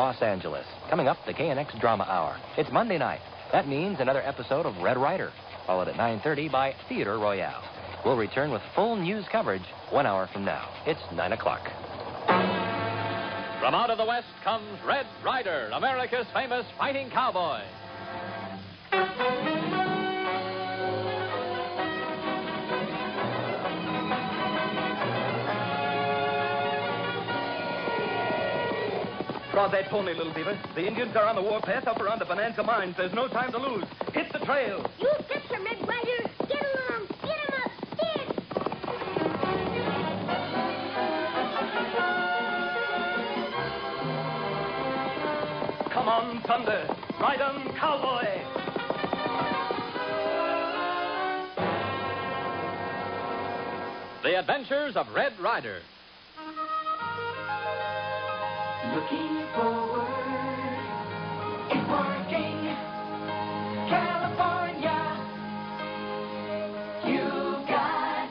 Los Angeles. Coming up, the KNX Drama Hour. It's Monday night. That means another episode of Red Ryder, followed at 9:30 by Theater Royale. We'll return with full news coverage 1 hour from now. It's 9 o'clock. From out of the West comes Red Ryder, America's famous fighting cowboy. Draw that pony, little beaver. The Indians are on the Warpath up around the Bonanza mines. There's no time to lose. Hit the trail. You get some, Red Ryder. Get along. Get him up. Hit. Come on, Thunder. Ride on, cowboy. The Adventures of Red Ryder. Looking forward, it's working. California, you got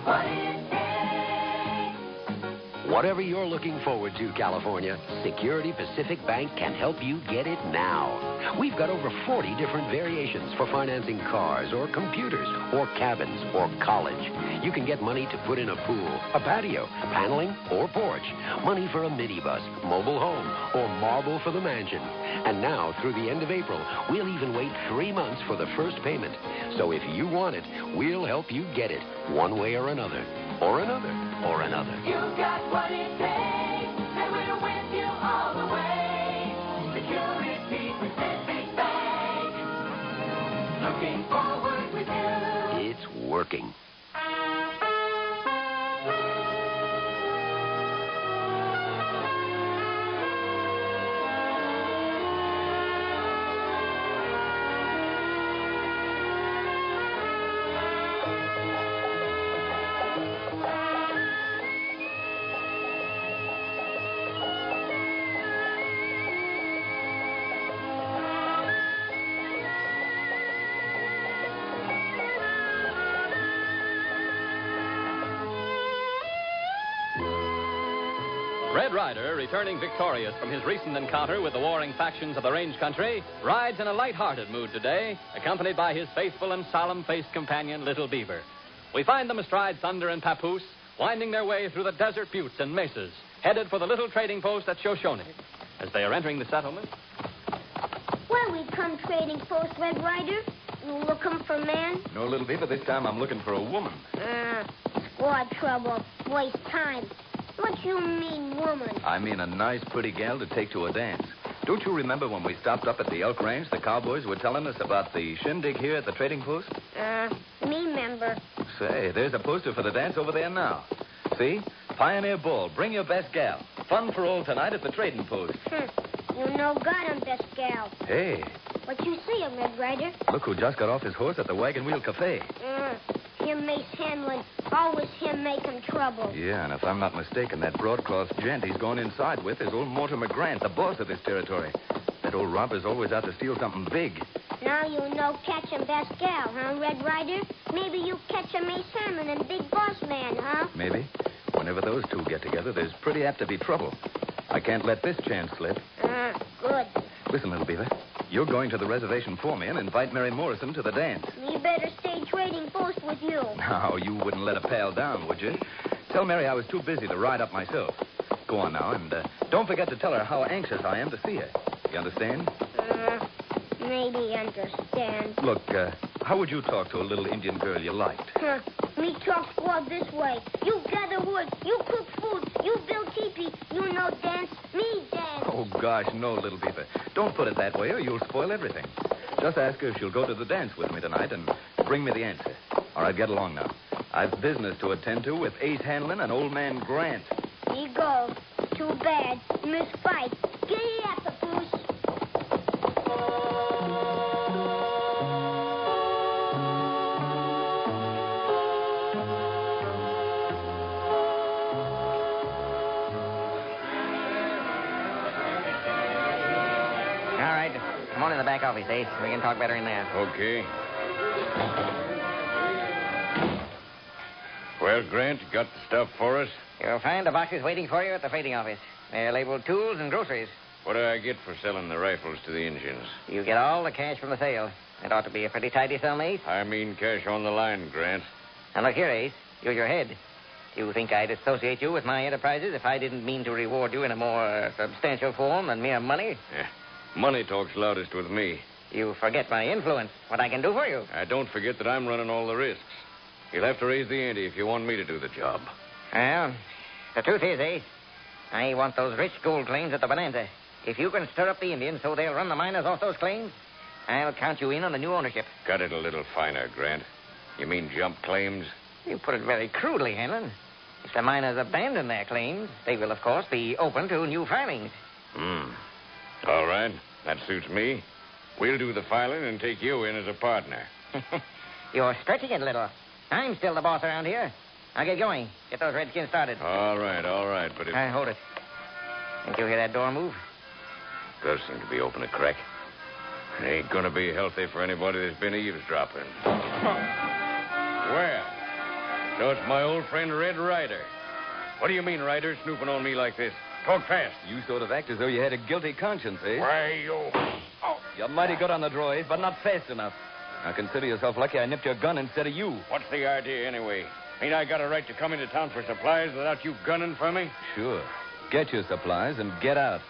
what it takes. Whatever you're looking forward to, California, Security Pacific Bank can help you get it now. We've got over 40 different variations for financing cars or computers or cabins or college. You can get money to put in a pool, a patio, paneling, or porch. Money for a minibus, mobile home, or marble for the mansion. And now, through the end of April, we'll even wait 3 months for the first payment. So if you want it, we'll help you get it, one way or another, or another, or another. You got what it takes, and we're with you all the way. Security Pacific Bank, looking forward with you. It's working. Red Ryder, returning victorious from his recent encounter with the warring factions of the range country, rides in a light-hearted mood today, accompanied by his faithful and solemn-faced companion, Little Beaver. We find them astride Thunder and Papoose, winding their way through the desert buttes and mesas, headed for the little trading post at Shoshone. As they are entering the settlement... Where we come trading post, Red Ryder? You looking for man? No, little beaver. This time I'm looking for a woman. Squad trouble. Waste time. What you mean, woman? I mean a nice, pretty gal to take to a dance. Don't you remember when we stopped up at the elk ranch, the cowboys were telling us about the shindig here at the trading post? Me member. Say, there's a poster for the dance over there now. See? Pioneer Ball. Bring your best gal. Fun for all tonight at the trading post. You know God, I'm best gal. Hey, What you see, Red Ryder? look who just got off his horse at the Wagon Wheel Cafe. Him Mace Hamlin. Always him making trouble. Yeah, and if I'm not mistaken, that broadcloth gent he's gone inside with is old Mortimer Grant, the boss of this territory. That old robber's always out to steal something big. Now you know catching best gal, huh, Red Ryder? Maybe you catch a Mace Hamlin and Big Boss Man, huh? Maybe. Whenever those two get together, there's pretty apt to be trouble. I can't let this chance slip. Good. Listen, little beaver. You're going to the reservation for me and invite Mary Morrison to the dance. Me better stay trading post with you. Now, you wouldn't let a pal down, would you? Tell Mary I was too busy to ride up myself. Go on now, and don't forget to tell her how anxious I am to see her. You understand? Maybe understand. Look, how would you talk to a little Indian girl you liked? Me talk squad this way. You gather wood. You cook food. You build teepee. You know dance. Me dance. Oh, gosh, no, little beaver. Don't put it that way or you'll spoil everything. Just ask her if she'll go to the dance with me tonight and bring me the answer. All right, get along now. I've business to attend to with Ace Hanlon and old man Grant. He goes. Too bad. Miss fight. Giddy up, Papoose. All right. Come on in the back office, Ace. We can talk better in there. Okay. Well, Grant, you got the stuff for us? You'll find the boxes waiting for you at the freighting office. They're labeled tools and groceries. What do I get for selling the rifles to the Indians? You get all the cash from the sale. It ought to be a pretty tidy sum, Ace. I mean cash on the line, Grant. Now, look here, Ace. You're your head. Do you think I'd associate you with my enterprises if I didn't mean to reward you in a more substantial form than mere money? Money talks loudest with me. You forget my influence, what I can do for you. I don't forget that I'm running all the risks. You'll have to raise the ante if you want me to do the job. Well, the truth is, Ace, I want those rich gold claims at the Bonanza. If you can stir up the Indians so they'll run the miners off those claims, I'll count you in on the new ownership. Got it a little finer, Grant. You mean jump claims? You put it very crudely, Hanlon. If the miners abandon their claims, they will, of course, be open to new filings. All right. That suits me. We'll do the filing and take you in as a partner. You're stretching it a little. I'm still the boss around here. I'll get going. Get those redskins started. All right. But if... Hold it. Didn't you hear that door move? Does seem to be open a crack. It ain't gonna be healthy for anybody that's been eavesdropping. Well, so it's my old friend Red Ryder. What do you mean, Ryder, snooping on me like this? Talk fast. You sort of act as though you had a guilty conscience, eh? Why, you... Oh. You're mighty good on the draw, Ace, but not fast enough. Now consider yourself lucky I nipped your gun instead of you. What's the idea, anyway? Ain't I got a right to come into town for supplies without you gunning for me? Sure. Get your supplies and get out.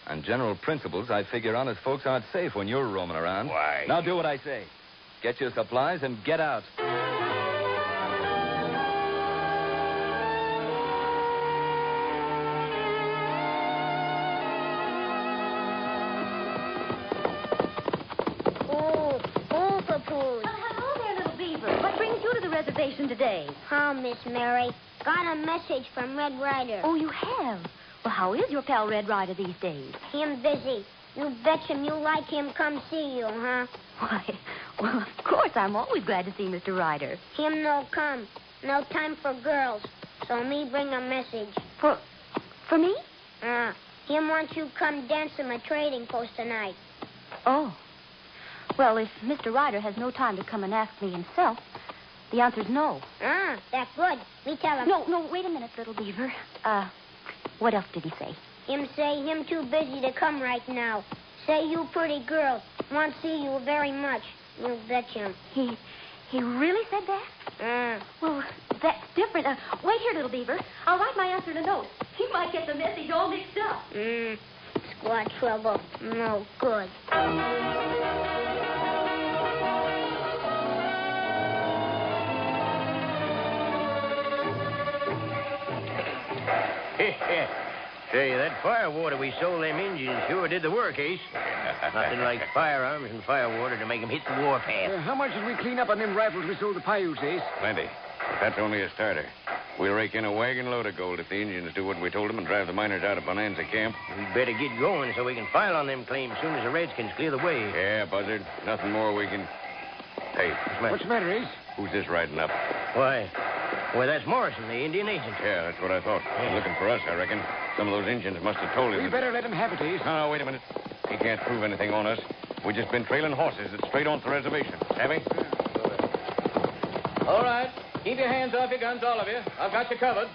On general principles, I figure honest folks aren't safe when you're roaming around. Why? Now do what I say. Get your supplies and get out. Reservation today. Oh, Miss Mary. Got a message from Red Ryder. Oh, you have? Well, how is your pal Red Ryder these days? Him busy. You bet him you like him come see you, huh? Why, well, of course, I'm always glad to see Mr. Ryder. Him no come. No time for girls. So me bring a message. For me? Him wants you come dance in my trading post tonight. Oh. Well, if Mr. Ryder has no time to come and ask me himself, the answer's no. That's good. Me tell him. No, wait a minute, little beaver. What else did he say? Him say him too busy to come right now. Say you pretty girl. Want see you very much. You bet him. He really said that? Well, that's different. Wait here, little beaver. I'll write my answer in a note. He might get the message all mixed up. Squad trouble. No good. Say, that firewater we sold them Indians sure did the work, Ace. Nothing like firearms and firewater to make them hit the warpath. How much did we clean up on them rifles we sold the Paiutes, Ace? Plenty. But that's only a starter. We'll rake in a wagon load of gold if the Indians do what we told them and drive the miners out of Bonanza camp. We'd better get going so we can file on them claims as soon as the Redskins clear the way. Yeah, Buzzard. Nothing more we can... Hey. What's the matter, Ace? Who's this riding up? Why, that's Morrison, the Indian agent. Yeah, that's what I thought. He's looking for us, I reckon. Some of those Indians must have told him. We better let him have it, Ace. No, wait a minute. He can't prove anything on us. We've just been trailing horses that's straight on to the reservation. Have we? All right. Keep your hands off your guns, all of you. I've got you covered.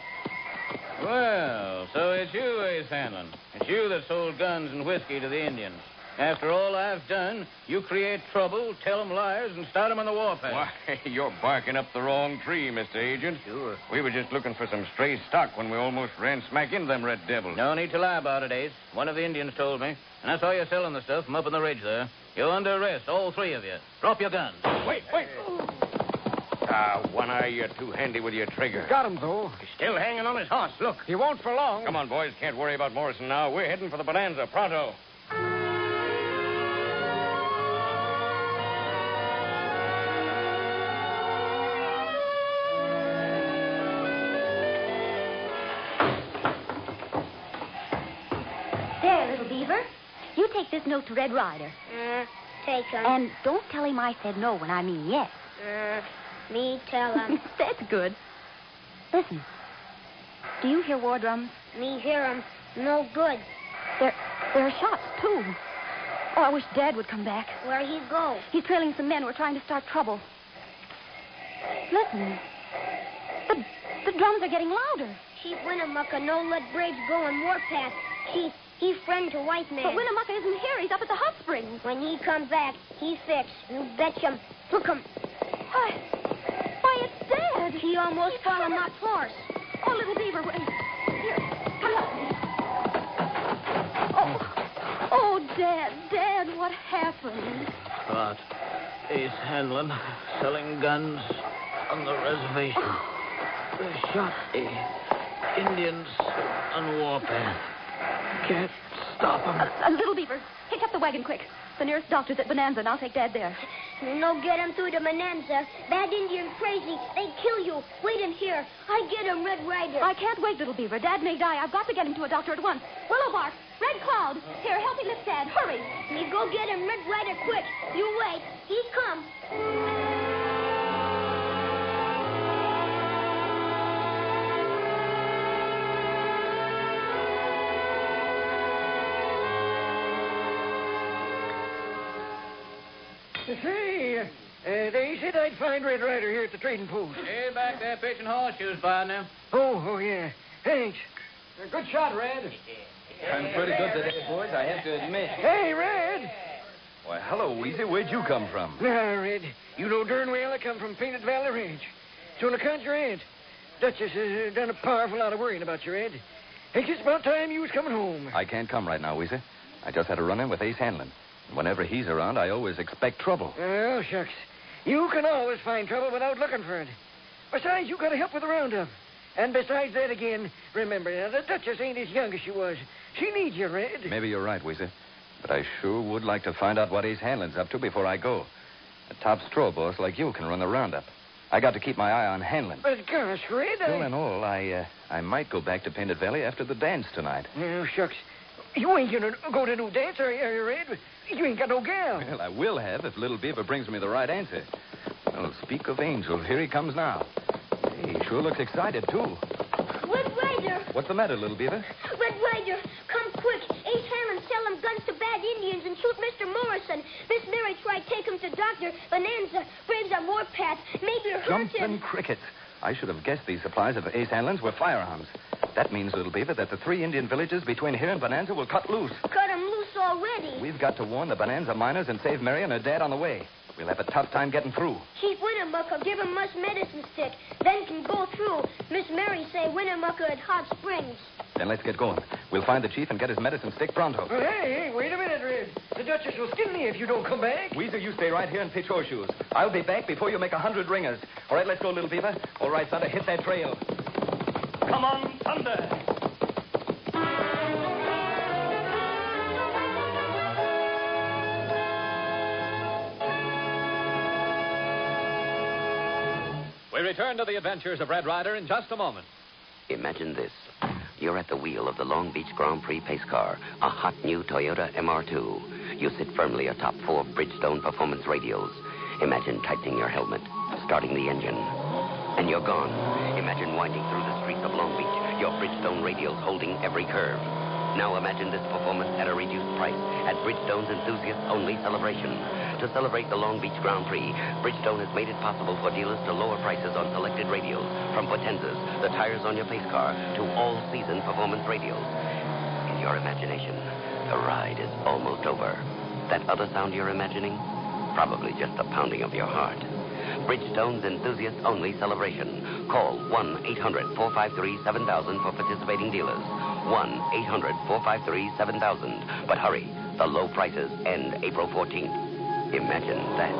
Well, so it's you, Ace Hanlon. It's you that sold guns and whiskey to the Indians. After all I've done, you create trouble, tell them lies, and start them on the warpath. Why, you're barking up the wrong tree, Mr. Agent. Sure. We were just looking for some stray stock when we almost ran smack into them red devils. No need to lie about it, Ace. One of the Indians told me. And I saw you selling the stuff from up on the ridge there. You're under arrest, all three of you. Drop your guns. Wait. One Eye, you're too handy with your trigger. Got him, though. He's still hanging on his horse. Look. He won't for long. Come on, boys. Can't worry about Morrison now. We're heading for the Bonanza. Pronto. There, little beaver. You take this note to Red Ryder. Take him. And don't tell him I said no when I mean yes. Me tell him. That's good. Listen. Do you hear war drums? Me hear him. No good. There are shots, too. Oh, I wish Dad would come back. Where he go? He's trailing some men. We're trying to start trouble. Listen. The drums are getting louder. Chief Winnemucca no let Braves go on Warpath. He friend to white man. But Winnemucca isn't here. He's up at the hot springs. When he come back, he fix. You betcha. Look him. Why, it's Dad. He almost followed my horse. Oh, little beaver, wait. Here, come help me. Oh, Dad, what happened? But Ace Hanlon selling guns on the reservation. They shot the Indians on Warpath. Can't stop them. Little beaver, hitch up the wagon quick. The nearest doctor's at Bonanza, and I'll take Dad there. You no get him through the Bonanza. Bad Indian crazy. They kill you. Wait in here. I get him, Red Ryder. I can't wait, little beaver. Dad may die. I've got to get him to a doctor at once. Willow Bark, Red Cloud. Here, help me lift Dad. Hurry. You go get him, Red Ryder, quick. You wait. He come. Say, they said I'd find Red Ryder here at the trading post. Hey, back there pitching horseshoes, partner. Oh, yeah. Thanks. Good shot, Red. I'm pretty good today, boys, I have to admit. Hey, Red. Why, hello, Weezy. Where'd you come from? Now, Red, you know darn well I come from Painted Valley Ranch. It's on account of your aunt. Duchess has done a powerful lot of worrying about you, Red. Think it's about time you was coming home. I can't come right now, Weezy. I just had a run-in with Ace Hanlon. Whenever he's around, I always expect trouble. Oh, shucks. You can always find trouble without looking for it. Besides, you got to help with the roundup. And besides that again, remember, now, the Duchess ain't as young as she was. She needs you, Red. Maybe you're right, Weezy. But I sure would like to find out what Ace Hanlon's up to before I go. A top straw boss like you can run the roundup. I got to keep my eye on Hanlon. But gosh, Red, Still and all, I might go back to Painted Valley after the dance tonight. Oh, shucks. You ain't gonna go to no dance, are you, Red? You ain't got no gal. Well, I will have if Little Beaver brings me the right answer. Well, speak of angels, here he comes now. Hey, he sure looks excited, too. Red Ryder. What's the matter, Little Beaver? Red Ryder, come quick. Ace Hanlon sell them guns to bad Indians and shoot Mr. Morrison. Miss Mary tried to take him to Dr. Bonanza. Braves on Warpath. Maybe hurt him. Jumping crickets. I should have guessed these supplies of Ace Hanlon's were firearms. That means, Little Beaver, that the 3 Indian villages between here and Bonanza will cut loose. Cut him loose already. We've got to warn the Bonanza miners and save Mary and her dad on the way. We'll have a tough time getting through. Chief Winnemucca give him much medicine stick. Then can go through. Miss Mary say Winnemucca at Hot Springs. Then let's get going. We'll find the chief and get his medicine stick pronto. Well, hey, wait a minute, Red. The Duchess will skin me if you don't come back. Weezer, you stay right here and pitch horseshoes. I'll be back before you make 100 ringers. All right, let's go, Little Beaver. All right, Thunder, hit that trail. Come on, Thunder. We return to the adventures of Red Ryder in just a moment. Imagine this. You're at the wheel of the Long Beach Grand Prix pace car, a hot new Toyota MR2. You sit firmly atop 4 Bridgestone performance radials. Imagine tightening your helmet, starting the engine, and you're gone. Imagine winding through the streets of Long Beach, your Bridgestone radials holding every curve. Now imagine this performance at a reduced price at Bridgestone's enthusiast-only celebration. To celebrate the Long Beach Grand Prix, Bridgestone has made it possible for dealers to lower prices on selected radials, from Potenzas, the tires on your pace car, to all-season performance radials. In your imagination, the ride is almost over. That other sound you're imagining? Probably just the pounding of your heart. Bridgestone's enthusiast-only celebration. Call 1-800-453-7000 for participating dealers. 1-800-453-7000. But hurry, the low prices end April 14th. Imagine that.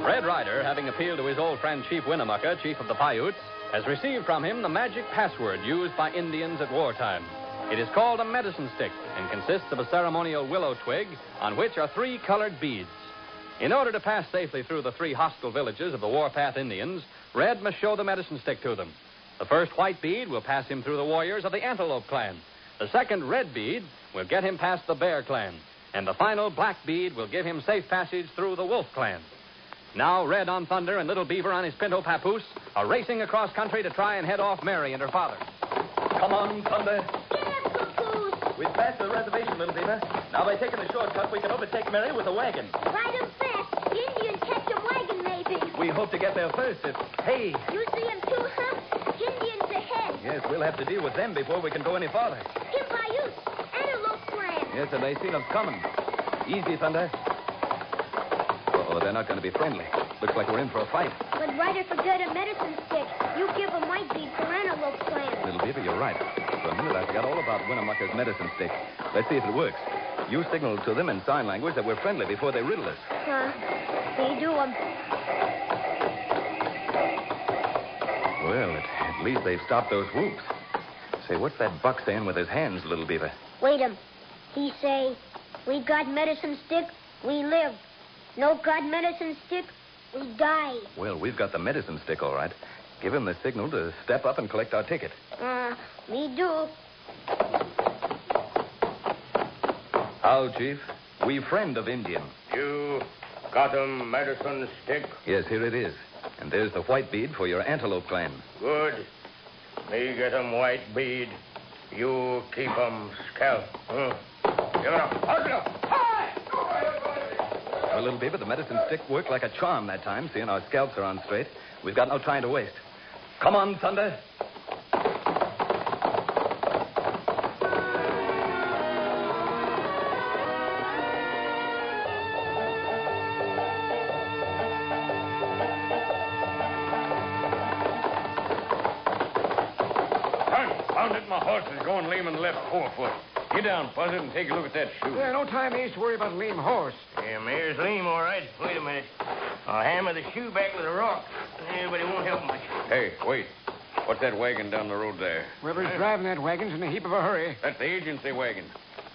Red Ryder, having appealed to his old friend Chief Winnemucca, chief of the Paiutes, has received from him the magic password used by Indians at wartime. It is called a medicine stick and consists of a ceremonial willow twig on which are 3 colored beads. In order to pass safely through the 3 hostile villages of the Warpath Indians, Red must show the medicine stick to them. The first white bead will pass him through the warriors of the Antelope clan. The second red bead will get him past the Bear clan. And the final black bead will give him safe passage through the Wolf clan. Now Red on Thunder and Little Beaver on his pinto papoose are racing across country to try and head off Mary and her father. Come on, Thunder. Get up, Papoose. We've passed the reservation, Little Beaver. Now, by taking the shortcut, we can overtake Mary with a wagon. Ride 'em fast. The Indians catch 'em wagon, maybe. We hope to get there first if... Hey! You see 'em too, huh? Indians ahead. Yes, we'll have to deal with them before we can go any farther. Him by you. Antelope land. Yes, and they seen us coming. Easy, Thunder. Oh, they're not going to be friendly. Looks like we're in for a fight. But Ryder forgot a medicine stick. You give 'em white bead for antelope land. Little Beaver, you're right. For a minute, I forgot all about Winnemucca's medicine stick. Let's see if it works. You signal to them in sign language that we're friendly before they riddle us. Huh? They do 'em. Well, at least they've stopped those whoops. Say, what's that buck saying with his hands, Little Beaver? Wait 'em. He say, we got medicine stick, we live. No got medicine stick, we die. Well, we've got the medicine stick, all right. Give him the signal to step up and collect our ticket. Me do. How, Chief? We friend of Indian. You got 'em medicine stick? Yes, here it is. And there's the white bead for your antelope clan. Good. Me get 'em white bead. You keep 'em scalp. Give it up. Hold it up. Well, Little Beaver, the medicine stick worked like a charm that time, seeing our scalps are on straight. We've got no time to waste. Come on, Thunder. Found it. My horse is going lame in the left forefoot. Get down, Buzzard, and take a look at that shoe. Yeah, no time is to worry about a lame horse. Yeah, mare's lame, all right. Wait a minute. I'll hammer the shoe back with a rock. Yeah, but it won't help much. Hey, wait. What's that wagon down the road there? Whoever's driving that wagon's in a heap of a hurry. That's the agency wagon.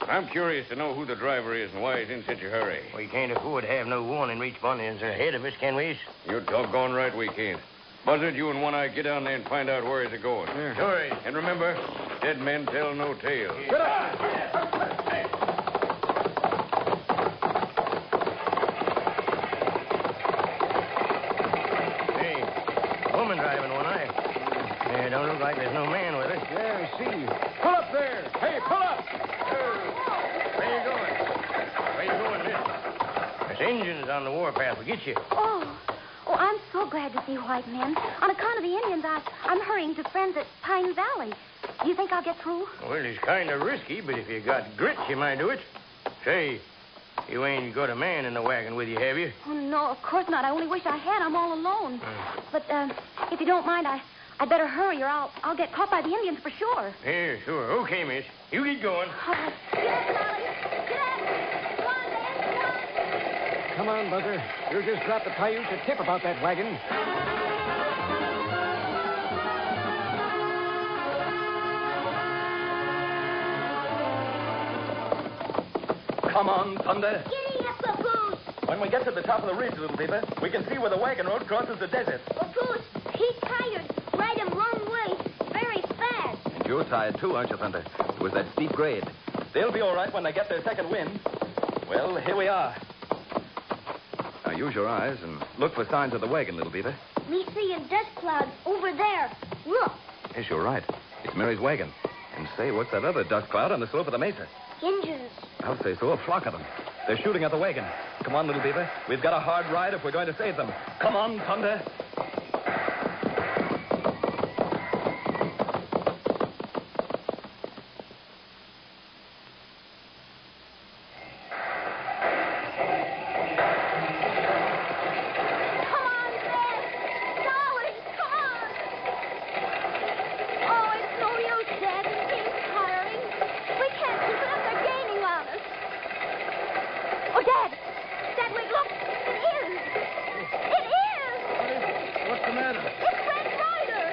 I'm curious to know who the driver is and why he's in such a hurry. We can't afford to have no warning reach Bonanza ahead of us, can we? You're doggone right we can't. Buzzard, you and One Eye get down there and find out where he's going. Yeah. Sure. And remember, dead men tell no tales. Get up! Hey, woman driving One Eye. Yeah, don't look like there's no man with her. Yeah, I see. Pull up there. Hey, pull up. Where you going? Where you going, miss? There's Indians on the Warpath. We'll get you. Oh, I'm so glad to see white men. On account of the Indians, I'm hurrying to friends at Pine Valley. Do you think I'll get through? Well, it's kind of risky, but if you got grit, you might do it. Say, you ain't got a man in the wagon with you, have you? Oh, no, of course not. I only wish I had. I'm all alone. But if you don't mind, I'd better hurry or I'll get caught by the Indians for sure. Yeah, sure. Okay, miss. You get going. Oh, get up, Molly. Get up. Come on, man. Come on, Buzzer. You just dropped the Paiute a tip about that wagon. Come on, Thunder. Giddy up, Papoose. When we get to the top of the ridge, Little Beaver, we can see where the wagon road crosses the desert. Papoose, he's tired. Ride him long way. Very fast. And you're tired, too, aren't you, Thunder? It was that steep grade. They'll be all right when they get their second wind. Well, here we are. Now, use your eyes and look for signs of the wagon, Little Beaver. We see a dust cloud over there. Look, Yes, you're right. It's Mary's wagon. And say, what's that other dust cloud on the slope of the mesa? Indians. I'll say so, a flock of them. They're shooting at the wagon. Come on, Little Beaver. We've got a hard ride if we're going to save them. Come on, Thunder. Come on, Dad. Darling, come on. Oh, it's no use, Dad. It seems tiring. We can't keep it up. They're gaining on us. Oh, Dad. Dad, wait, look. It is. It is. What's the matter? It's Red Ryder.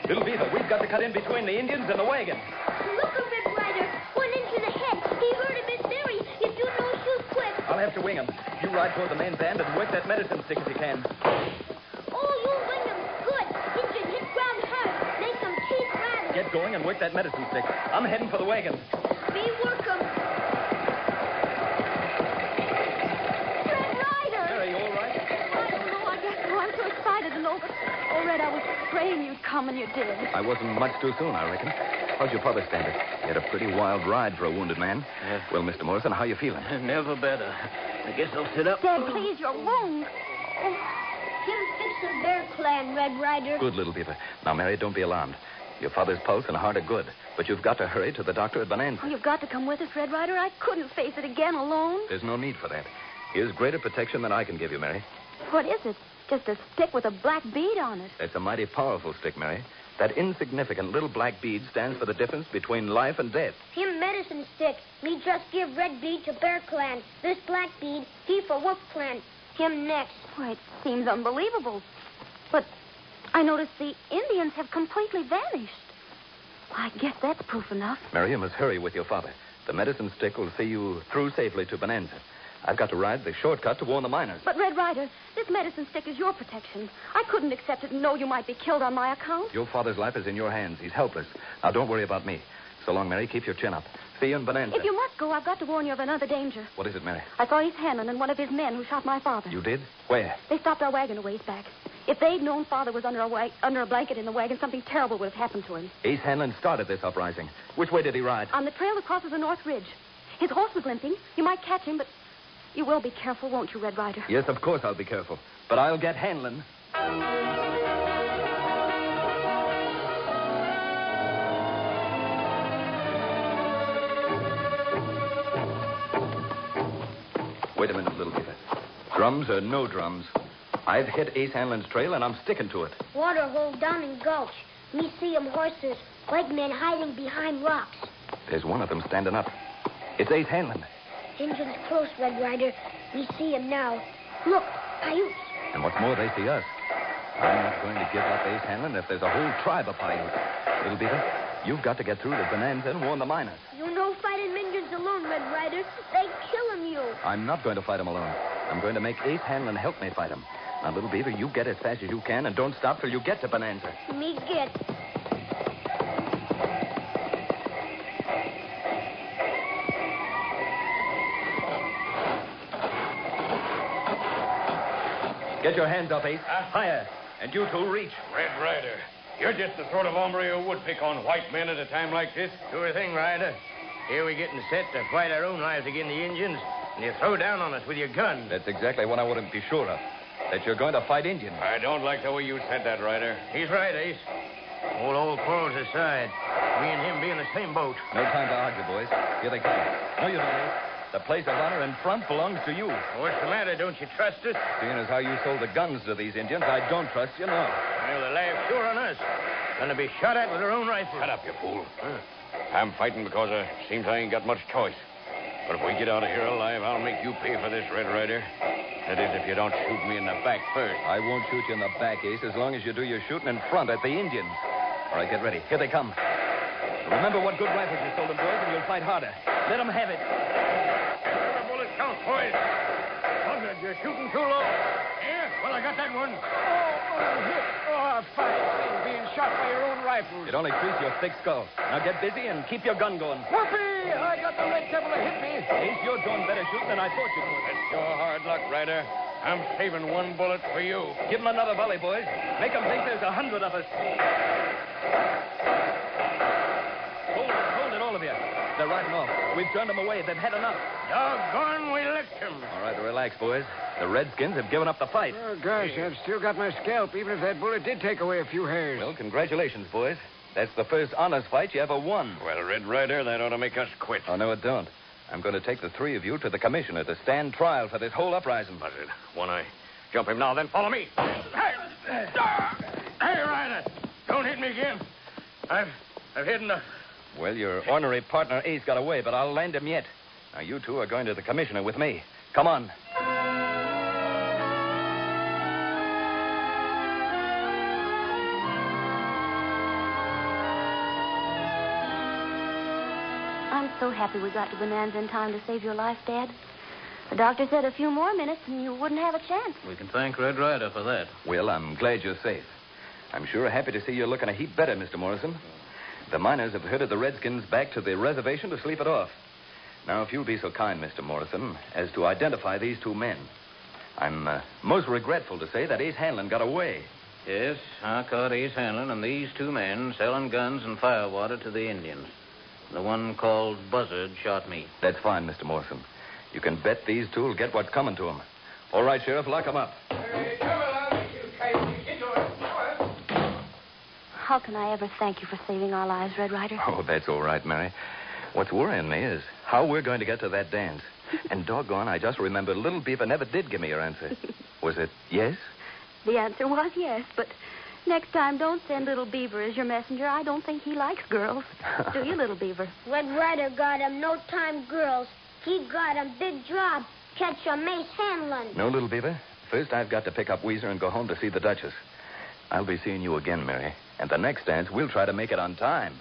Little Beaver, we've got to cut in between the Indians and the wagon. Look at Red Ryder. One into the head. He hurt him, Miss Mary. You do no shoot quick. I'll have to wing him. You ride toward the main band and work that medicine stick if you can. Oh, you wing him. Good. Engine hit ground hard. Make him teeth rattle. Get going and work that medicine stick. I'm heading for the wagon. Me work him. Red Ryder! Mary, you all right? I don't know. I guess so. I'm so excited to know. But, oh, Red, I was praying you'd come and you did. I wasn't much too soon, I reckon. How's your father standing? He had a pretty wild ride for a wounded man. Well, Mr. Morrison, how you feeling? Never better. I guess I'll sit up. Dad, please, your wound. Him fix the bear clan, Red Ryder. Good, little beaver. Now, Mary, don't be alarmed. Your father's pulse and heart are good, but you've got to hurry to the doctor at Bonanza. Oh, you've got to come with us, Red Ryder. I couldn't face it again alone. There's no need for that. Here's greater protection than I can give you, Mary. What is it? Just a stick with a black bead on it. That's a mighty powerful stick, Mary. That insignificant little black bead stands for the difference between life and death. Him medicine stick. Me just give red bead to bear clan. This black bead, he for wolf clan. Him next. Why, it seems unbelievable. But I notice the Indians have completely vanished. I guess that's proof enough. Mary, you must hurry with your father. The medicine stick will see you through safely to Bonanza. I've got to ride the shortcut to warn the miners. But, Red Ryder, this medicine stick is your protection. I couldn't accept it and know you might be killed on my account. Your father's life is in your hands. He's helpless. Now, don't worry about me. So long, Mary. Keep your chin up. See you in Bonanza. If you must go, I've got to warn you of another danger. What is it, Mary? I saw Ace Hanlon and one of his men who shot my father. You did? Where? They stopped our wagon a ways back. If they'd known Father was under a blanket in the wagon, something terrible would have happened to him. Ace Hanlon started this uprising. Which way did he ride? On the trail that crosses the North Ridge. His horse was limping. You might catch him, but you will be careful, won't you, Red Ryder? Yes, of course I'll be careful. But I'll get Hanlon. Wait a minute, little beaver. Drums or no drums, I've hit Ace Hanlon's trail, and I'm sticking to it. Water hole down in gulch. Me see 'em horses. White men hiding behind rocks. There's one of them standing up. It's Ace Hanlon. Engines close, Red Ryder. We see 'em now. Look, Paiutes. And what's more, they see us. I'm not going to give up Ace Hanlon if there's a whole tribe of Paiutes. Little beaver, you've got to get through to Bonanza and warn the miners. You know fighting Indians alone, Red Ryder. They kill 'em you. I'm not going to fight him alone. I'm going to make Ace Hanlon help me fight him. Now, little beaver, you get as fast as you can and don't stop till you get to Bonanza. Me get. Get your hands up, Ace. Higher. And you two reach. Red Ryder, you're just the sort of hombre who would pick on white men at a time like this. Sure thing, Ryder. Here we're getting set to fight our own lives against the Indians, and you throw down on us with your gun. That's exactly what I want to be sure of. That you're going to fight Indians. I don't like the way you said that, Ryder. He's right, Ace. All old quarrels aside, me and him be in the same boat. No time to argue, boys. Here they come. No, you don't, Ace. The place of honor in front belongs to you. What's the matter? Don't you trust us? Seeing as how you sold the guns to these Indians, I don't trust you, no. Well, they laugh sure on us. Gonna be shot at with their own rifles. Shut up, you fool. I'm fighting because it seems I ain't got much choice. But if we get out of here alive, I'll make you pay for this, Red Ryder. That is, if you don't shoot me in the back first. I won't shoot you in the back, Ace, as long as you do your shooting in front at the Indians. All right, get ready. Here they come. Remember what good rifles you sold them, boys, and you'll fight harder. Let them have it. Every bullet counts, boys. Conrad, you're shooting too low. Yeah? Well, I got that one. Fine thing being shot by your own rifles. It only creased your thick skull. Now get busy and keep your gun going. Whoopee! I got the red devil to hit me. Ace, you're doing better shooting than I thought you could. That's your hard luck, Ryder. I'm saving one bullet for you. Give them another volley, boys. Make them think there's 100 of us. Hold it, all of you. They're riding off. We've turned them away. They've had enough. Doggone, we licked him. All right, relax, boys. The Redskins have given up the fight. Oh, gosh, I've still got my scalp, even if that bullet did take away a few hairs. Well, congratulations, boys. That's the first honest fight you ever won. Well, Red Ryder, that ought to make us quit. Oh, no, it don't. I'm going to take the three of you to the commissioner to stand trial for this whole uprising. But it won't I jump him now, then follow me. Hey, Ryder, don't hit me again. I've hit enough. Well, your ornery partner Ace got away, but I'll land him yet. Now, you two are going to the commissioner with me. Come on. I'm so happy we got to Bonanza in time to save your life, Dad. The doctor said a few more minutes and you wouldn't have a chance. We can thank Red Ryder for that. Well, I'm glad you're safe. I'm sure happy to see you looking a heap better, Mr. Morrison. The miners have herded the Redskins back to the reservation to sleep it off. Now, if you'll be so kind, Mr. Morrison, as to identify these two men. I'm most regretful to say that Ace Hanlon got away. Yes, I caught Ace Hanlon and these two men selling guns and firewater to the Indians. The one called Buzzard shot me. That's fine, Mr. Morrison. You can bet these two will get what's coming to them. All right, Sheriff, lock them up. How can I ever thank you for saving our lives, Red Ryder? Oh, that's all right, Mary. What's worrying me is how we're going to get to that dance. And doggone, I just remembered Little Beaver never did give me your answer. Was it yes? The answer was yes, but next time don't send Little Beaver as your messenger. I don't think he likes girls. Do you, Little Beaver? Red Ryder got him no-time girls. He got him big job. Catch a Ace Hanlon. No, Little Beaver. First, I've got to pick up Weezer and go home to see the Duchess. I'll be seeing you again, Mary. And the next dance, we'll try to make it on time.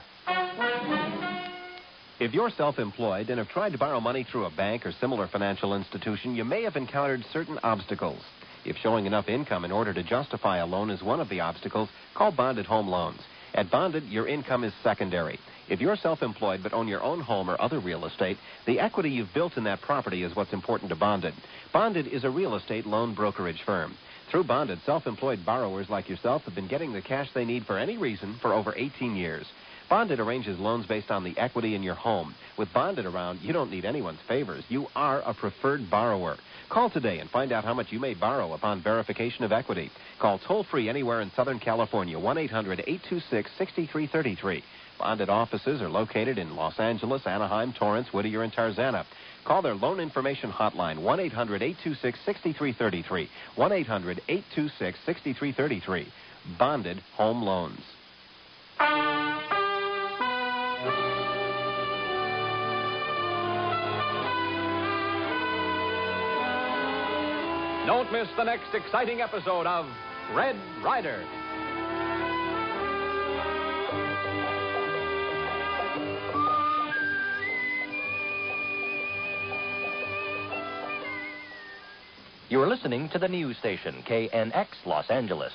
If you're self-employed and have tried to borrow money through a bank or similar financial institution, you may have encountered certain obstacles. If showing enough income in order to justify a loan is one of the obstacles, call Bonded Home Loans. At Bonded, your income is secondary. If you're self-employed but own your own home or other real estate, the equity you've built in that property is what's important to Bonded. Bonded is a real estate loan brokerage firm. Through Bonded, self-employed borrowers like yourself have been getting the cash they need for any reason for over 18 years. Bonded arranges loans based on the equity in your home. With Bonded around, you don't need anyone's favors. You are a preferred borrower. Call today and find out how much you may borrow upon verification of equity. Call toll-free anywhere in Southern California, 1-800-826-6333. Bonded offices are located in Los Angeles, Anaheim, Torrance, Whittier, and Tarzana. Call their loan information hotline, 1-800-826-6333. 1-800-826-6333. Bonded Home Loans. Don't miss the next exciting episode of Red Ryder. You're listening to the news station, KNX Los Angeles.